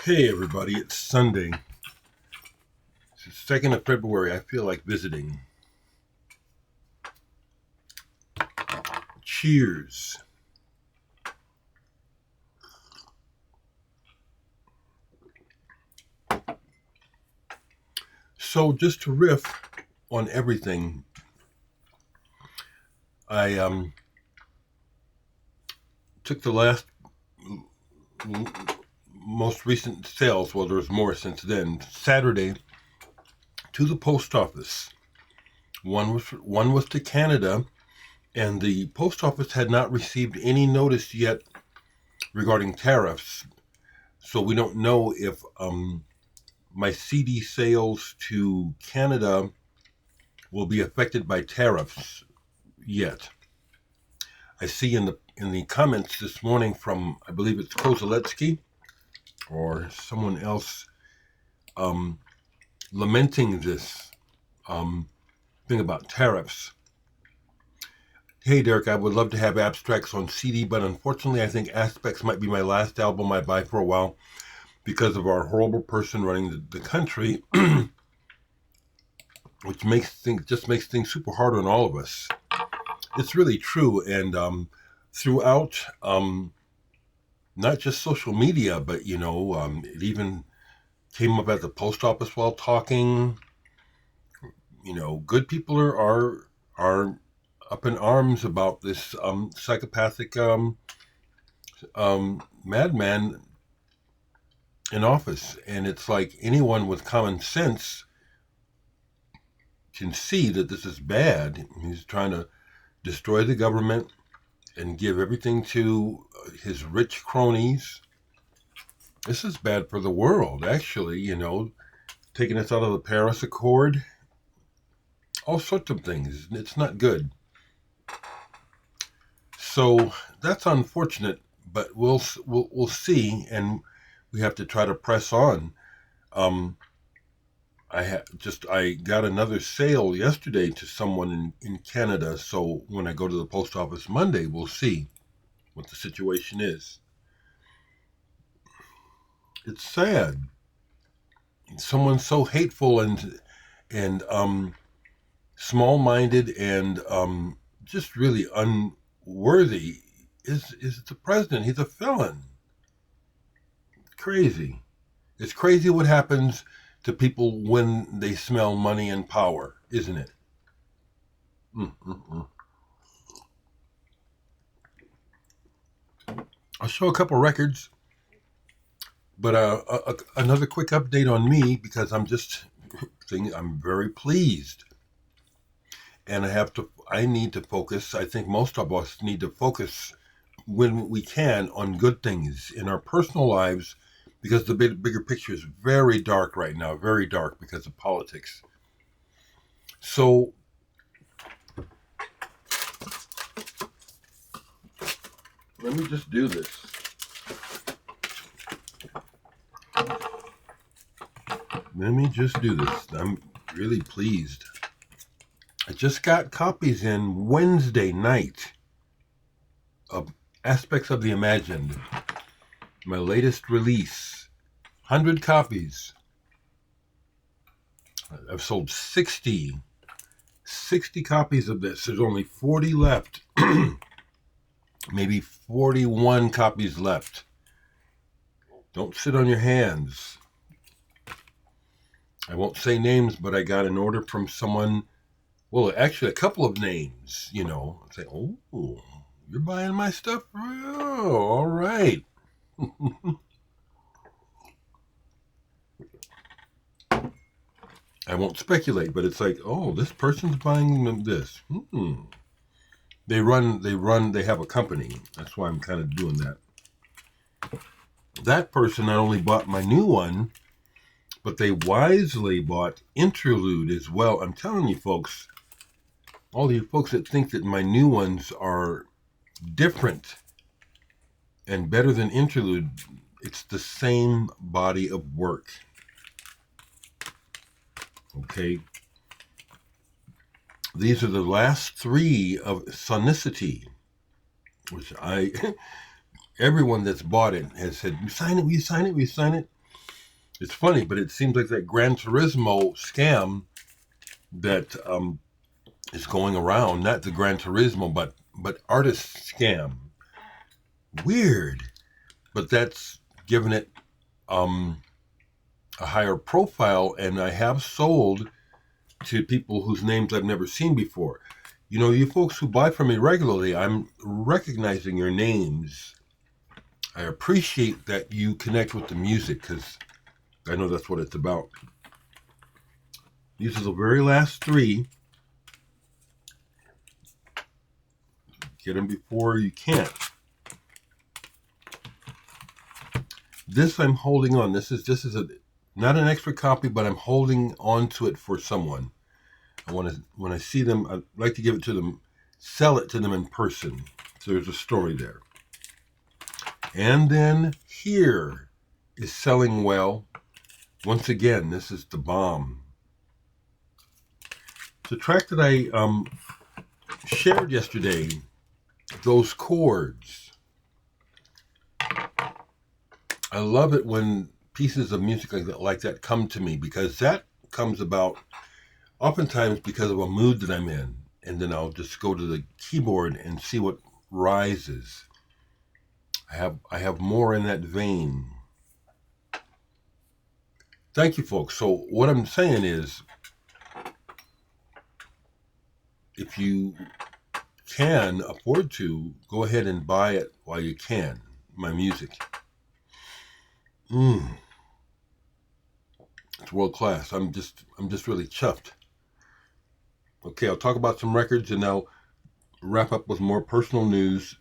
Hey everybody, it's Sunday. It's the 2nd of February. I feel like visiting. Cheers. So just to riff on everything, I took the last most recent sales, well there's more since then, Saturday to the post office. One was to Canada, and the post office had not received any notice yet regarding tariffs. So we don't know if my CD sales to Canada will be affected by tariffs yet. I see in the comments this morning from, I believe it's Kozaletsky or someone else, um, lamenting this thing about tariffs. Hey Dereck, I would love to have abstracts on CD, but unfortunately I think Aspects might be my last album I buy for a while because of our horrible person running the country, which makes things super hard on all of us. It's really true, and throughout not just social media, but it even came up at the post office while talking. Good people are up in arms about this psychopathic madman in office, and it's like anyone with common sense can see that this is bad. He's trying to destroy the government and give everything to his rich cronies. This is bad for the world, actually, taking us out of the Paris Accord, all sorts of things. It's not good. So that's unfortunate, but we'll see, and we have to try to press on. Um, I got another sale yesterday to someone in Canada, so when I go to the post office Monday, we'll see what the situation is. It's sad. Someone so hateful and small-minded and just really unworthy is the president. He's a felon. Crazy. It's crazy what happens to people when they smell money and power, isn't it? Mm-mm-mm. I'll show a couple records, but another quick update on me because I'm very pleased, and I need to focus. I think most of us need to focus when we can on good things in our personal lives because the bigger picture is very dark right now, very dark because of politics. So let me just do this. Let me just do this. I'm really pleased. I just got copies in Wednesday night of Aspects of the Imagined, my latest release. 100 copies. I've sold 60 copies of this. There's only 40 left. Maybe 41 copies left. Don't sit on your hands. I won't say names, but I got an order from someone. Well, actually, a couple of names. Say, oh, you're buying my stuff? Oh, all right. I won't speculate, but it's like, oh, this person's buying this. They have a company. That's why I'm kind of doing that. That person not only bought my new one, but they wisely bought Interlude as well. I'm telling you folks, all you folks that think that my new ones are different and better than Interlude, it's the same body of work. Okay? These are the last three of Sonicity, which everyone that's bought it has said, "We sign it, we sign it, we sign it." It's funny, but it seems like that Gran Turismo scam that is going around, not the Gran Turismo, but artist scam. Weird, but that's given it a higher profile, and I have sold to people whose names I've never seen before. You know, you folks who buy from me regularly, I'm recognizing your names. I appreciate that you connect with the music, because I know that's what it's about. These are the very last three. Get them before you can't. This I'm holding on. This is not an extra copy, but I'm holding on to it for someone. I want to, when I see them, I'd like to give it to them, sell it to them in person. So there's a story there. And then here is selling well. Once again, this is the bomb. The track that I shared yesterday, those chords. I love it when pieces of music like that come to me, because that comes about oftentimes because of a mood that I'm in. And then I'll just go to the keyboard and see what rises. I have more in that vein. Thank you, folks. So what I'm saying is, if you can afford to, go ahead and buy it while you can, my music. It's world class. I'm just really chuffed. Okay, I'll talk about some records and I'll wrap up with more personal news.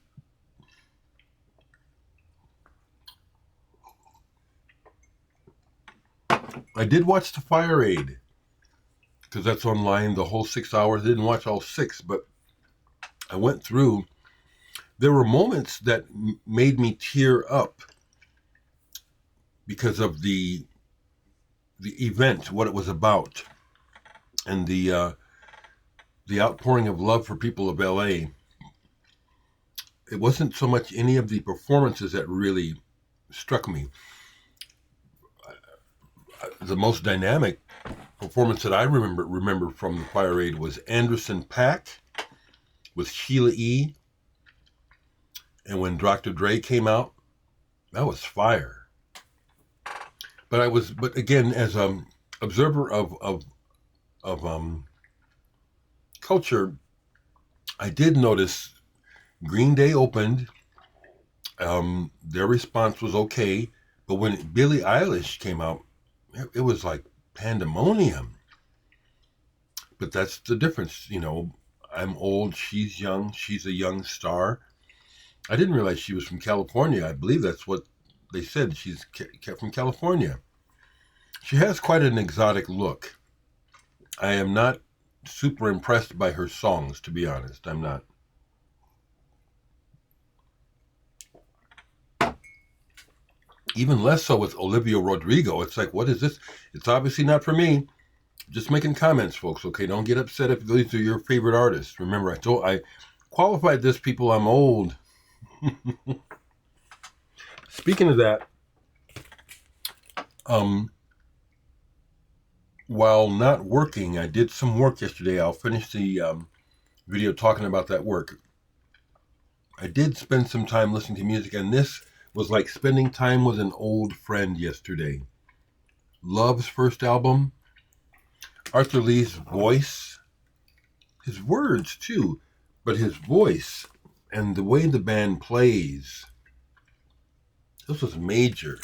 I did watch the Fire Aid, because that's online, the whole 6 hours. I didn't watch all 6, but I went through. There were moments that made me tear up because of the event, what it was about, and the outpouring of love for people of LA. It wasn't so much any of the performances that really struck me. The most dynamic performance that I remember from the Fire Aid was Anderson .Paak with Sheila E. And when Dr. Dre came out, that was fire. But again, as an observer of culture, I did notice Green Day opened. Their response was okay, but when Billie Eilish came out, it was like pandemonium. But that's the difference, you know. I'm old, she's young, she's a young star. I didn't realize she was from California. I believe that's what they said. She's from California. She has quite an exotic look. I am not super impressed by her songs, to be honest. I'm not. Even less so with Olivia Rodrigo. It's like, what is this? It's obviously not for me. Just making comments, folks, okay? Don't get upset if these are your favorite artists. Remember, I qualified this, people. I'm old. Speaking of that, while not working, I did some work yesterday. I'll finish the video talking about that work. I did spend some time listening to music, and this was like spending time with an old friend yesterday. Love's first album, Arthur Lee's voice, his words too, but his voice and the way the band plays. This was major.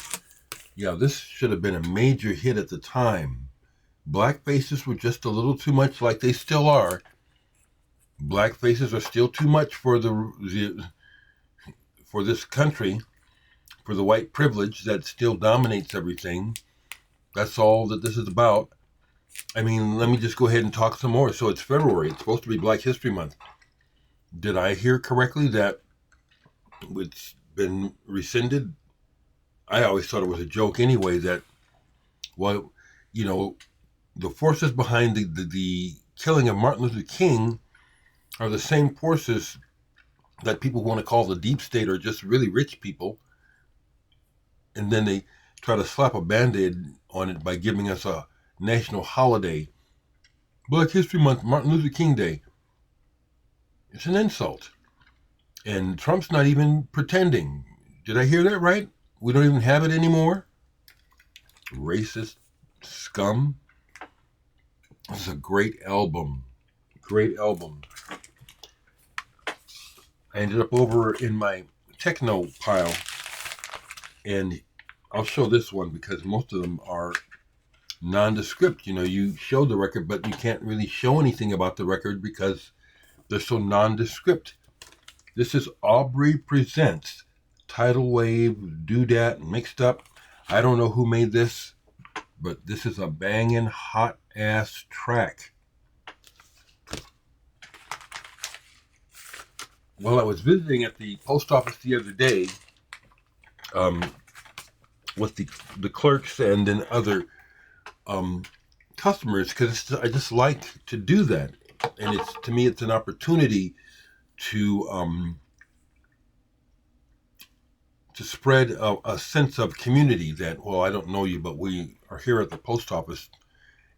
Yeah, this should have been a major hit at the time. Black faces were just a little too much, like they still are. Black faces are still too much for for this country, for the white privilege that still dominates everything. That's all that this is about. I mean, let me just go ahead and talk some more. So it's February. It's supposed to be Black History Month. Did I hear correctly that it's been rescinded? I always thought it was a joke anyway, that, well, you know, the forces behind the killing of Martin Luther King are the same forces that people want to call the deep state are just really rich people, and then they try to slap a Band-Aid on it by giving us a national holiday. Black History Month, Martin Luther King Day. It's an insult. And Trump's not even pretending. Did I hear that right? We don't even have it anymore? Racist scum. This is a great album. Great album. I ended up over in my techno pile, and I'll show this one because most of them are nondescript. You know, you show the record, but you can't really show anything about the record because they're so nondescript. This is Aubrey Presents Tidal Wave, Do Dat, Mixed Up. I don't know who made this, but this is a banging hot ass track. Well, I was visiting at the post office the other day with the clerks and then other customers, because I just like to do that, and to me it's an opportunity to spread a sense of community that, well, I don't know you, but we are here at the post office,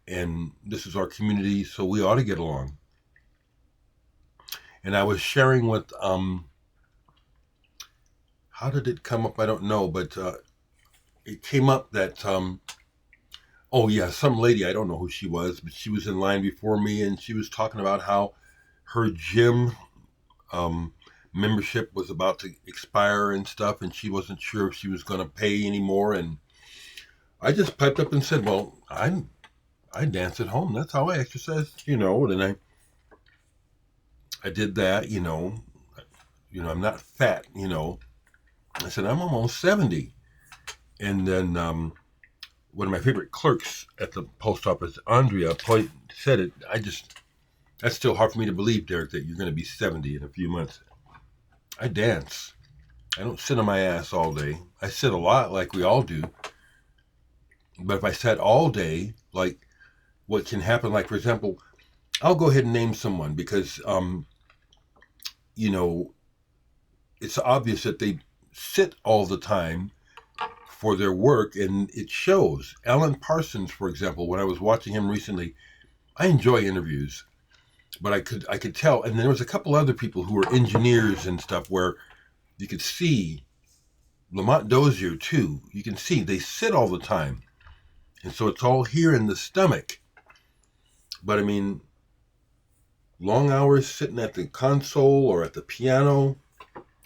and this is our community, so we ought to get along. And I was sharing with, how did it come up? I don't know, but it came up that, some lady, I don't know who she was, but she was in line before me, and she was talking about how her gym membership was about to expire and stuff, and she wasn't sure if she was going to pay anymore. And I just piped up and said, well, I dance at home. That's how I exercise, and I did that, I'm not fat, I said, I'm almost 70. And then one of my favorite clerks at the post office, Andrea, said it. That's still hard for me to believe, Dereck, that you're going to be 70 in a few months. I dance. I don't sit on my ass all day. I sit a lot like we all do. But if I sat all day, like what can happen, like, for example, I'll go ahead and name someone because, it's obvious that they sit all the time for their work, and it shows. Alan Parsons, for example, when I was watching him recently, I enjoy interviews, but I could tell, and there was a couple other people who were engineers and stuff where you could see, Lamont Dozier too, you can see they sit all the time, and so it's all here in the stomach. But I mean, long hours sitting at the console or at the piano,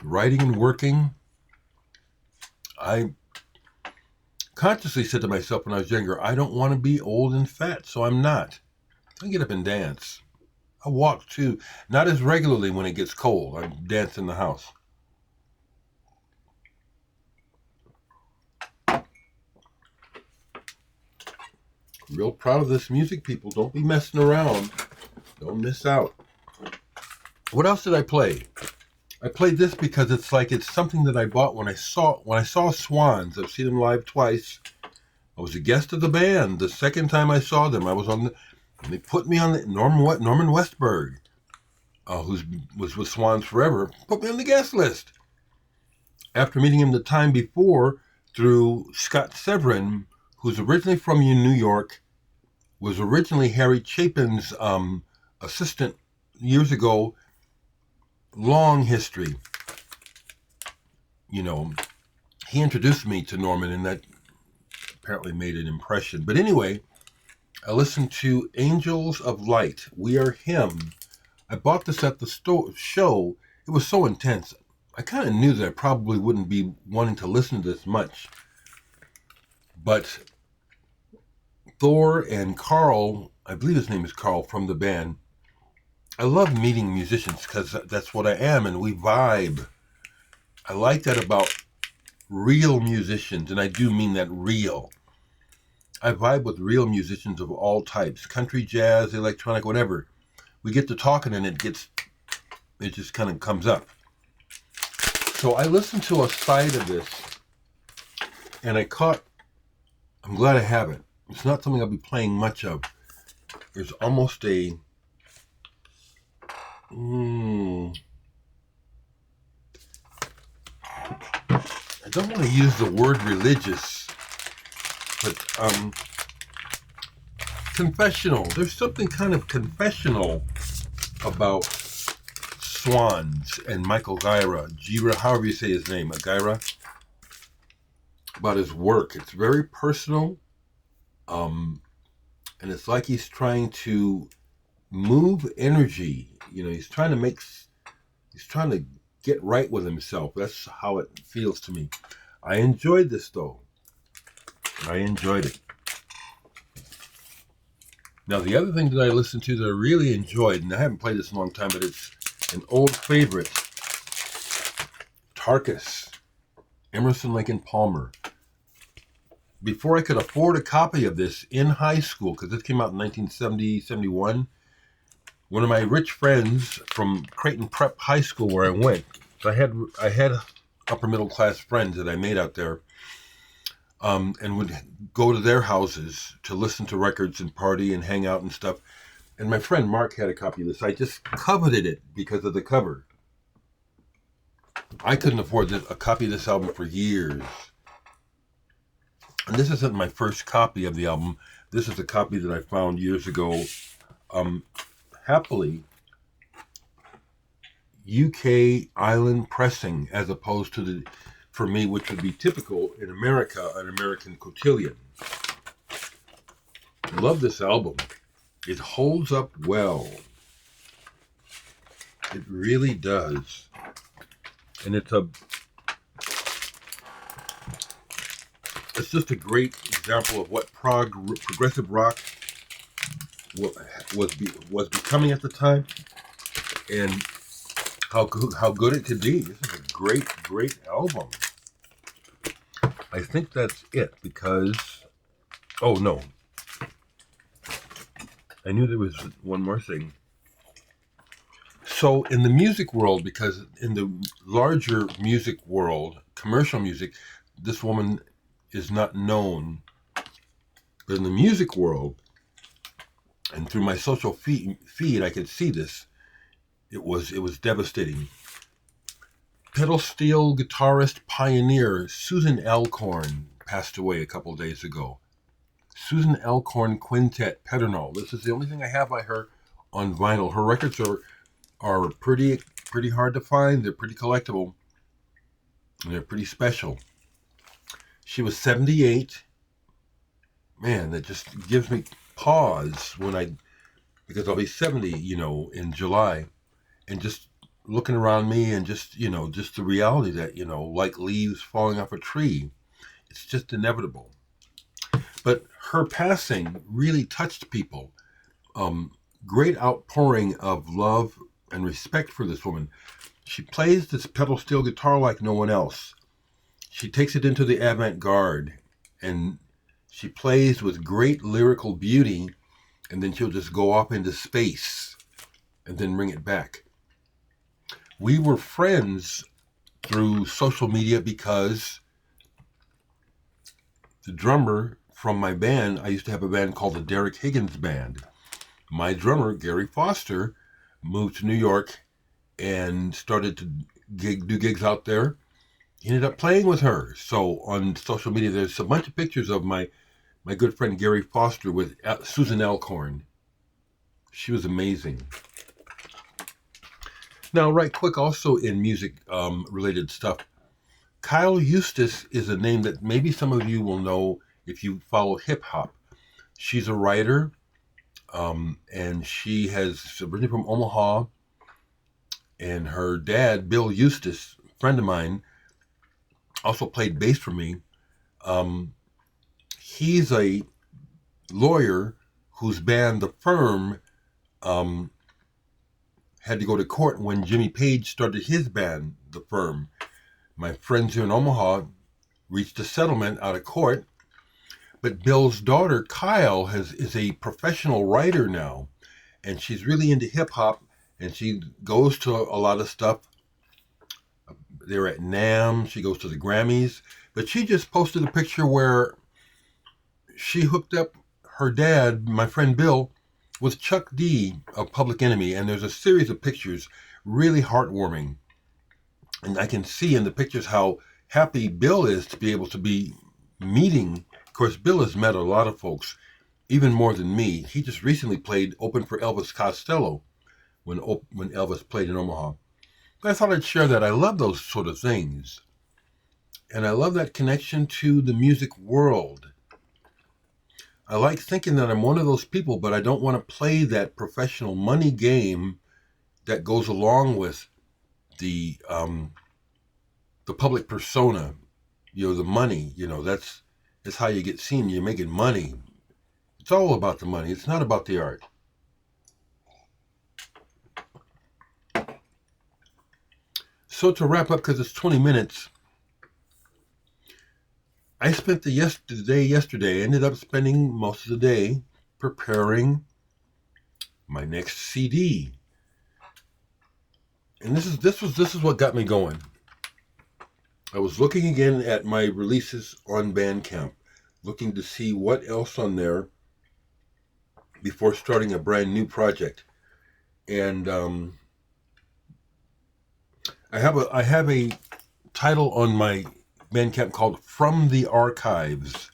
writing and working. I consciously said to myself when I was younger, I don't want to be old and fat, so I'm not. I get up and dance. I walk too, not as regularly when it gets cold. I dance in the house. Real proud of this music, people. Don't be messing around. Don't miss out. What else did I play? I played this because it's something that I bought when I saw Swans. I've seen them live twice. I was a guest of the band. The second time I saw them, I was they put me on the Norman Westberg, who was with Swans forever, put me on the guest list. After meeting him the time before through Scott Severin, who's originally from New York, was originally Harry Chapin's assistant years ago. Long history. He introduced me to Norman, and that apparently made an impression. But anyway, I listened to Angels of Light, We Are Him. I bought this at the show. It was so intense. I kind of knew that I probably wouldn't be wanting to listen to this much. But Thor and Carl, I believe his name is Carl, from the band, I love meeting musicians because that's what I am, and we vibe. I like that about real musicians, and I do mean that real. I vibe with real musicians of all types, country, jazz, electronic, whatever. We get to talking, and it just kind of comes up. So I listened to a side of this, and I'm glad I have it. It's not something I'll be playing much of. There's almost a don't want to use the word religious, but confessional. There's something kind of confessional about Swans and Michael Gira, however you say his name, Gira, about his work. It's very personal, and it's like he's trying to move energy. He's trying to get right with himself. That's how it feels to me. I enjoyed this, though. I enjoyed it. Now, the other thing that I listened to that I really enjoyed, and I haven't played this in a long time, but it's an old favorite, Tarkus, Emerson, Lake and Palmer. Before I could afford a copy of this in high school, because this came out in 1970, 71, one of my rich friends from Creighton Prep High School where I went, so I had upper middle class friends that I made out there, and would go to their houses to listen to records and party and hang out and stuff. And my friend Mark had a copy of this. I just coveted it because of the cover. I couldn't afford a copy of this album for years. And this isn't my first copy of the album. This is a copy that I found years ago. Happily, UK island pressing, as opposed to for me, which would be typical in America, an American cotillion. I love this album. It holds up well. It really does. And it's just a great example of what progressive rock was becoming at the time, and how good it could be. This is a great album. I think that's it, because oh no, I knew there was one more thing. So in the music world, because in the larger music world, commercial music, this woman is not known. But in the music world, and through my social feed, I could see this. It was devastating. Pedal steel guitarist pioneer Susan Alcorn passed away a couple days ago. Susan Alcorn Quintet Pedernal. This is the only thing I have by her on vinyl. Her records are pretty hard to find. They're pretty collectible. And they're pretty special. She was 78. Man, that just gives me pause because I'll be 70, in July, and just looking around me and just the reality that, like leaves falling off a tree, it's just inevitable. But her passing really touched people. Great outpouring of love and respect for this woman. She plays this pedal steel guitar like no one else. She takes it into the avant-garde, and she plays with great lyrical beauty, and then she'll just go off into space and then bring it back. We were friends through social media because the drummer from my band, I used to have a band called the Dereck Higgins Band. My drummer, Gary Foster, moved to New York and started to do gigs out there. He ended up playing with her. So on social media, there's a bunch of pictures of my good friend Gary Foster with Susan Alcorn. She was amazing. Now, right quick, also in music related stuff, Kyle Eustace is a name that maybe some of you will know if you follow hip hop. She's a writer, and she has originally from Omaha, and her dad, Bill Eustace, a friend of mine, also played bass for me. He's a lawyer whose band, The Firm, had to go to court when Jimmy Page started his band, The Firm. My friends here in Omaha reached a settlement out of court, but Bill's daughter, Kyle, is a professional writer now, and she's really into hip-hop, and she goes to a lot of stuff. They're at NAMM, she goes to the Grammys, but she just posted a picture where she hooked up her dad, my friend Bill, with Chuck D of Public Enemy, and there's a series of pictures, really heartwarming. And I can see in the pictures how happy Bill is to be able to be meeting. Of course, Bill has met a lot of folks, even more than me. He just recently played open for Elvis Costello when Elvis played in Omaha. But I thought I'd share that. I love those sort of things. And I love that connection to the music world. I like thinking that I'm one of those people, but I don't want to play that professional money game that goes along with the public persona. The money. That's how you get seen. You're making money. It's all about the money. It's not about the art. So to wrap up, because it's 20 minutes, I spent the day yesterday. I ended up spending most of the day preparing my next CD. And this is what got me going. I was looking again at my releases on Bandcamp, looking to see what else on there before starting a brand new project. And I have a title on my Bandcamp called From the Archives.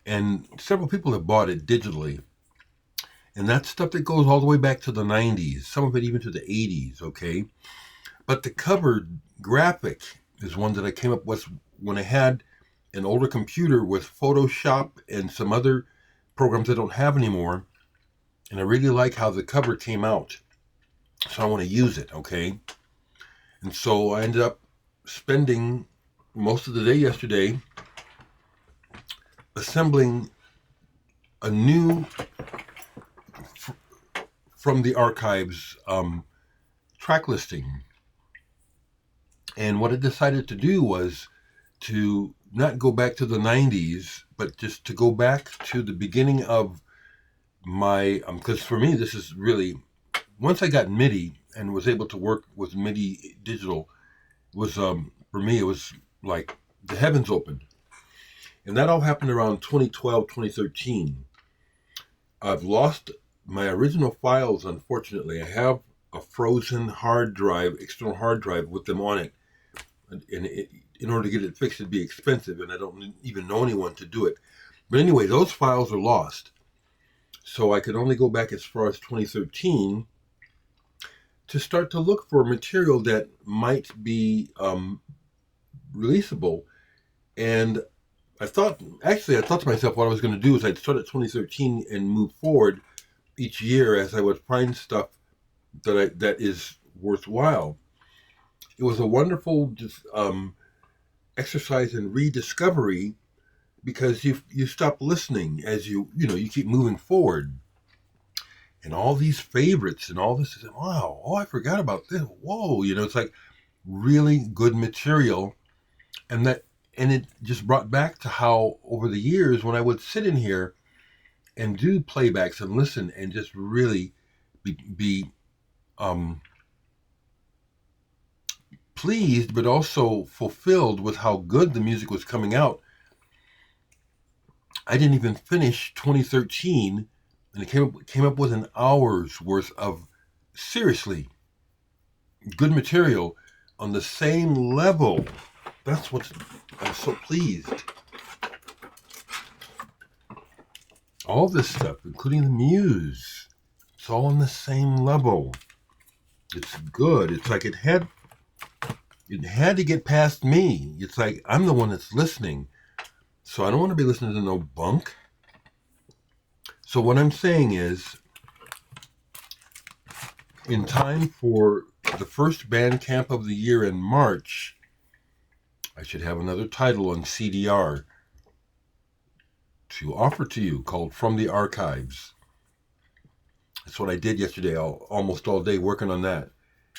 And several people have bought it digitally. And that's stuff that goes all the way back to the 90s, some of it even to the 80s, okay? But the cover graphic is one that I came up with when I had an older computer with Photoshop and some other programs I don't have anymore. And I really like how the cover came out. So I want to use it, okay? And so I ended up spending most of the day yesterday assembling a new From the Archives track listing. And what I decided to do was to not go back to the 90s, but just to go back to the beginning of my, because for me, this is really, once I got MIDI and was able to work with MIDI digital, was, for me, it was like the heavens opened. And that all happened around 2012, 2013. I've lost my original files, unfortunately. I have a frozen hard drive, external hard drive with them on it. And in order to get it fixed, it'd be expensive, and I don't even know anyone to do it. But anyway, those files are lost. So I could only go back as far as 2013 to start to look for material that might be releasable. And I thought to myself what I was going to do is I'd start at 2013 and move forward each year as I would find stuff that is worthwhile. It was a wonderful exercise in rediscovery because you stop listening as you keep moving forward, and all these favorites and all this is, wow, I forgot about this. Whoa, it's like really good material, and it just brought back to how over the years when I would sit in here and do playbacks and listen and just really be pleased, but also fulfilled with how good the music was coming out. I didn't even finish 2013, and it came up with an hour's worth of seriously good material on the same level. That's what I'm so pleased. All this stuff, including the muse, it's all on the same level. It's good. It's like it had to get past me. It's like I'm the one that's listening. So I don't want to be listening to no bunk. So what I'm saying is, in time for the first Bandcamp of the year in March, I should have another title on CDR to offer to you called From the Archives. That's what I did yesterday, almost all day working on that.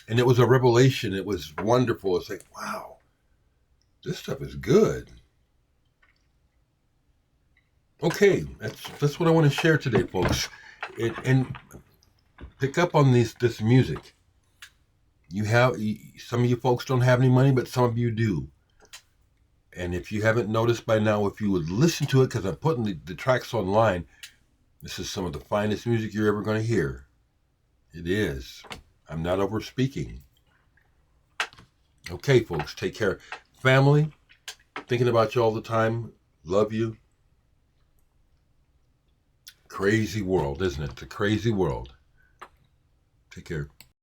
And it was a revelation. It was wonderful. It's like, wow, this stuff is good. Okay, that's what I want to share today, folks. And pick up on this music. Some of you folks don't have any money, but some of you do. And if you haven't noticed by now, if you would listen to it, because I'm putting the tracks online, this is some of the finest music you're ever going to hear. It is. I'm not over speaking. Okay, folks, take care. Family, thinking about you all the time. Love you. Crazy world, isn't it? It's a crazy world. Take care.